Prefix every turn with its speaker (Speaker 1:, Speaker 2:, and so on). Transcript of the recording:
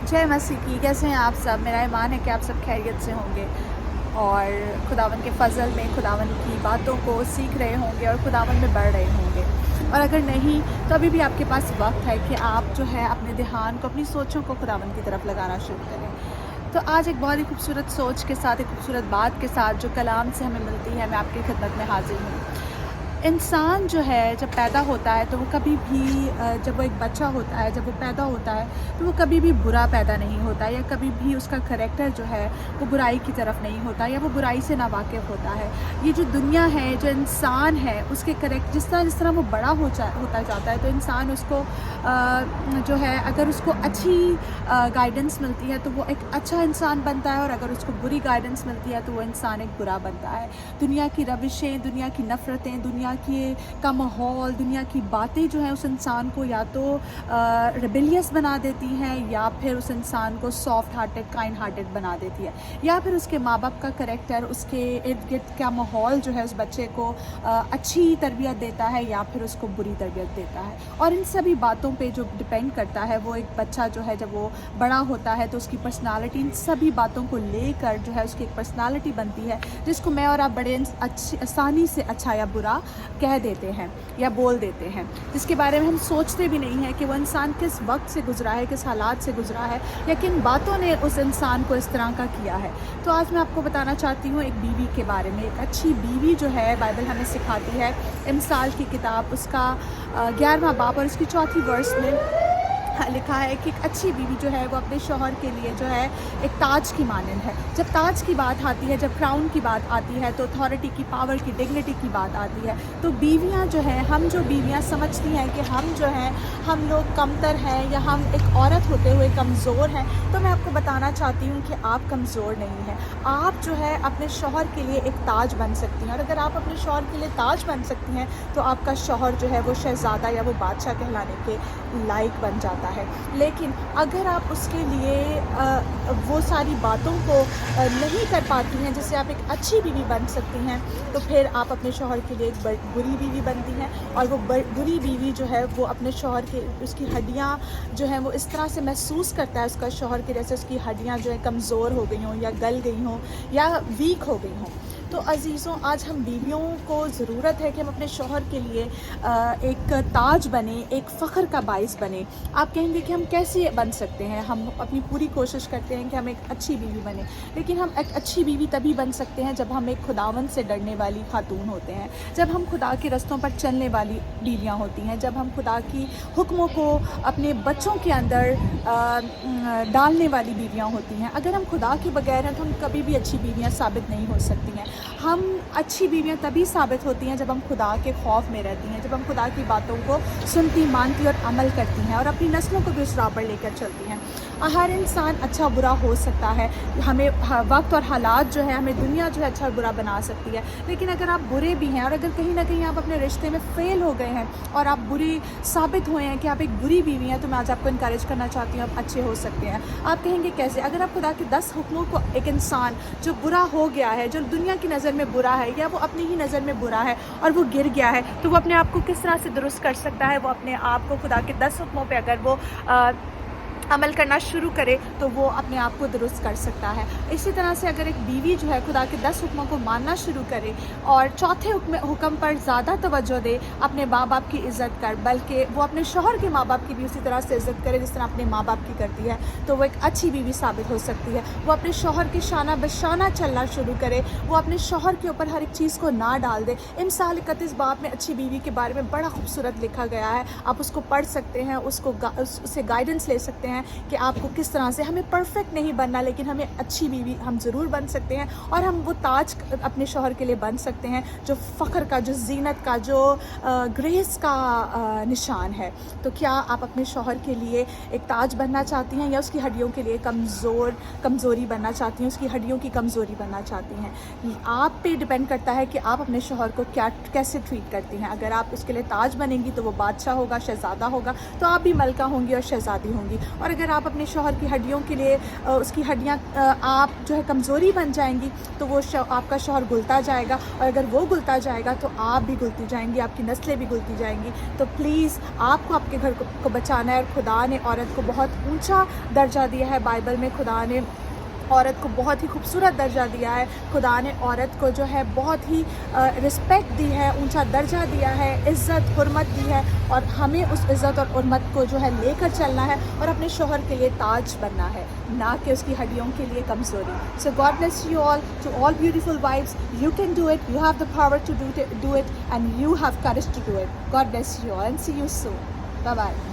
Speaker 1: जय मसीह की। कैसे हैं आप सब? मेरा ईमान है कि आप सब खैरियत से होंगे और खुदावन के फ़ज़ल में खुदावन की बातों को सीख रहे होंगे और खुदावन में बढ़ रहे होंगे। और अगर नहीं तो अभी भी आपके पास वक्त है कि आप जो है अपने ध्यान को, अपनी सोचों को खुदावन की तरफ लगाना शुरू करें। तो आज एक बहुत ही खूबसूरत सोच के साथ, एक खूबसूरत बात के साथ जो कलाम से हमें मिलती है, मैं आपकी खिदमत में हाजिर हूँ। इंसान जो है जब पैदा होता है तो वो कभी भी जब वो एक बच्चा होता है, जब वो पैदा होता है तो वो कभी भी बुरा पैदा नहीं होता, या कभी भी उसका करैक्टर जो है वो बुराई की तरफ नहीं होता, या वो बुराई से नावाकिफ़ होता है। ये जो दुनिया है, जो इंसान है, उसके करैक्टर जिस तरह वो बड़ा होता जाता है तो इंसान उसको जो है, अगर उसको अच्छी गाइडेंस मिलती है तो वो एक अच्छा इंसान बनता है, और अगर उसको बुरी गाइडेंस मिलती है तो वो इंसान एक बुरा बनता है। दुनिया की रविशें, दुनिया की नफ़रतें, दुनिया का माहौल, दुनिया की बातें जो हैं उस इंसान को या तो रिबेलियस बना देती हैं, या फिर उस इंसान को सॉफ्ट हार्टेड, काइंड हार्टेड बना देती है, या फिर उसके माँ बाप का करैक्टर, उसके इर्द गिर्द का माहौल जो है उस बच्चे को अच्छी तरबियत देता है या फिर उसको बुरी तरबियत देता है। और इन सभी बातों पे जो डिपेंड करता है, वो एक बच्चा जो है जब वो बड़ा होता है तो उसकी पर्सनालिटी इन सभी बातों को लेकर जो है उसकी एक पर्सनालिटी बनती है, जिसको मैं और आप बड़े अच्छी आसानी से अच्छा या बुरा कह देते हैं या बोल देते हैं, जिसके बारे में हम सोचते भी नहीं हैं कि वो इंसान किस वक्त से गुजरा है, किस हालात से गुजरा है, या किन बातों ने उस इंसान को इस तरह का किया है। तो आज मैं आपको बताना चाहती हूँ एक बीवी के बारे में। एक अच्छी बीवी जो है बाइबल हमें सिखाती है, इमसाल की किताब उसका 11वां बाब और उसकी 4थी वर्स में लिखा है कि एक अच्छी बीवी जो है वो अपने शौहर के लिए जो है एक ताज की मानंद है। जब ताज की बात आती है, जब क्राउन की बात आती है, तो अथॉरिटी की, पावर की, डिग्निटी की बात आती है, तो बीवियां जो है, हम जो बीवियां समझती हैं कि हम जो हैं, हम लोग कमतर हैं या हम एक औरत होते हुए कमज़ोर हैं, तो मैं आपको बताना चाहती हूँ कि आप कमज़ोर नहीं हैं। आप जो है अपने शौहर के लिए एक ताज बन सकती हैं, और अगर आप अपने शौहर के लिए ताज बन सकती हैं तो आपका शौहर जो है वो शहज़ादा या वो बादशाह कहलाने के लायक बन जाता है। लेकिन अगर आप उसके लिए वो सारी बातों को नहीं कर पाती हैं जिससे आप एक अच्छी बीवी बन सकती हैं, तो फिर आप अपने शौहर के लिए एक बुरी बीवी बनती हैं। और वो बुरी बीवी जो है वो अपने शौहर के, उसकी हड्डियाँ जो हैं वो इस तरह से महसूस करता है उसका शौहर के, जैसे उसकी हड्डियाँ जो है कमज़ोर हो गई हों या गल गई हों या वीक हो गई हों। तो अज़ीज़ों, आज हम बीवियों को ज़रूरत है कि हम अपने शौहर के लिए एक ताज बने, एक फ़ख्र का बाइस बने। आप कहेंगे कि हम कैसे बन सकते हैं? हम अपनी पूरी कोशिश करते हैं कि हम एक अच्छी बीवी बने, लेकिन हम एक अच्छी बीवी तभी बन सकते हैं जब हम एक खुदावन से डरने वाली खातून होते हैं, जब हम खुदा के रस्तों पर चलने वाली बीवियाँ होती हैं, जब हम खुदा की हुक्मों को अपने बच्चों के अंदर डालने वाली बीवियाँ होती हैं। अगर हम खुदा के बगैर हैं तो हम कभी भी अच्छी बीवियाँ साबित नहीं हो सकती हैं। हम अच्छी बीवियाँ तभी साबित होती हैं जब हम खुदा के खौफ में रहती हैं, जब हम खुदा की बातों को सुनती, मानती और अमल करती हैं, और अपनी नस्लों को भी उस राह पर लेकर चलती हैं। हर इंसान अच्छा बुरा हो सकता है, हमें वक्त और हालात जो है, हमें दुनिया जो है अच्छा और बुरा बना सकती है, लेकिन अगर आप बुरे भी हैं और अगर कहीं ना कहीं आप अपने रिश्ते में फ़ेल हो गए हैं और आप बुरी साबित हुए हैं कि आप एक बुरी बीवी हैं, तो मैं आज आपको इनकरेज करना चाहती हूँ, आप अच्छे हो सकते हैं। आप कहेंगे कैसे? अगर आप खुदा के 10 हुक्मों को, एक इंसान जो बुरा हो गया है, जो दुनिया की नज़र में बुरा है या वो अपनी ही नज़र में बुरा है और वो गिर गया है, तो वो अपने आप को किस तरह से दुरुस्त कर सकता है? वो अपने आप को खुदा के 10 हुक्मों पे अगर वो अमल करना शुरू करे तो वो अपने आप को दुरुस्त कर सकता है। इसी तरह से अगर एक बीवी जो है खुदा के 10 हुक्मों को मानना शुरू करे और चौथे हुक्म पर ज़्यादा तवज्जो दे, अपने माँ बाप की इज़्ज़त कर, बल्कि वो अपने शौहर के माँ बाप की भी उसी तरह से इज़्ज़त करे जिस तरह अपने माँ बाप की करती है, तो वो एक अच्छी बीवी साबित हो सकती है। वो अपने शौहर के शाना बशाना चलना शुरू करे, वो अपने शौहर के ऊपर हर एक चीज़ को ना डाल दे। इमसाल 31 बाब में अच्छी बीवी के बारे में बड़ा खूबसूरत लिखा गया है, आप उसको पढ़ सकते हैं, उससे गाइडेंस ले सकते हैं कि आपको किस तरह से, हमें परफेक्ट नहीं बनना, लेकिन हमें अच्छी बीवी हम ज़रूर बन सकते हैं, और हम वो ताज अपने शौहर के लिए बन सकते हैं जो फ़ख्र का, जो जीनत का, जो ग्रेस का निशान है। तो क्या आप अपने शौहर के लिए एक ताज बनना चाहती हैं, या उसकी हड्डियों के लिए कमज़ोरी बनना चाहती हैं, उसकी हड्डियों की कमज़ोरी बनना चाहती हैं? आप पे डिपेंड करता है कि आप अपने शौहर को कैसे ट्रीट करती हैं। अगर आप उसके लिए ताज बनेंगी तो वो बादशाह होगा, शहज़ादा होगा, तो आप भी मलका होंगी और शहज़ादी होंगी। اور اگر آپ اپنے شوہر کی ہڈیوں کے لیے اس کی ہڈیاں آپ جو ہے کمزوری بن جائیں گی تو وہ آپ کا شوہر گلتا جائے گا، اور اگر وہ گلتا جائے گا تو آپ بھی گلتی جائیں گی، آپ کی نسلیں بھی گلتی جائیں گی. تو پلیز آپ کو آپ کے گھر کو بچانا ہے. اور خدا نے عورت کو بہت اونچا درجہ دیا ہے. بائبل میں خدا نے عورت کو بہت ہی خوبصورت درجہ دیا ہے. خدا نے عورت کو جو ہے بہت ہی رسپیکٹ دی ہے، اونچا درجہ دیا ہے، عزت حرمت دی ہے، اور ہمیں اس عزت اور حرمت کو جو ہے لے کر چلنا ہے اور اپنے شوہر کے لیے تاج بننا ہے، نہ کہ اس کی ہڈیوں کے لیے کمزوری. So God bless you all. To all beautiful wives, you can do it, you have the power to do it and you have courage to do it. God bless you all and see you soon. Bye bye.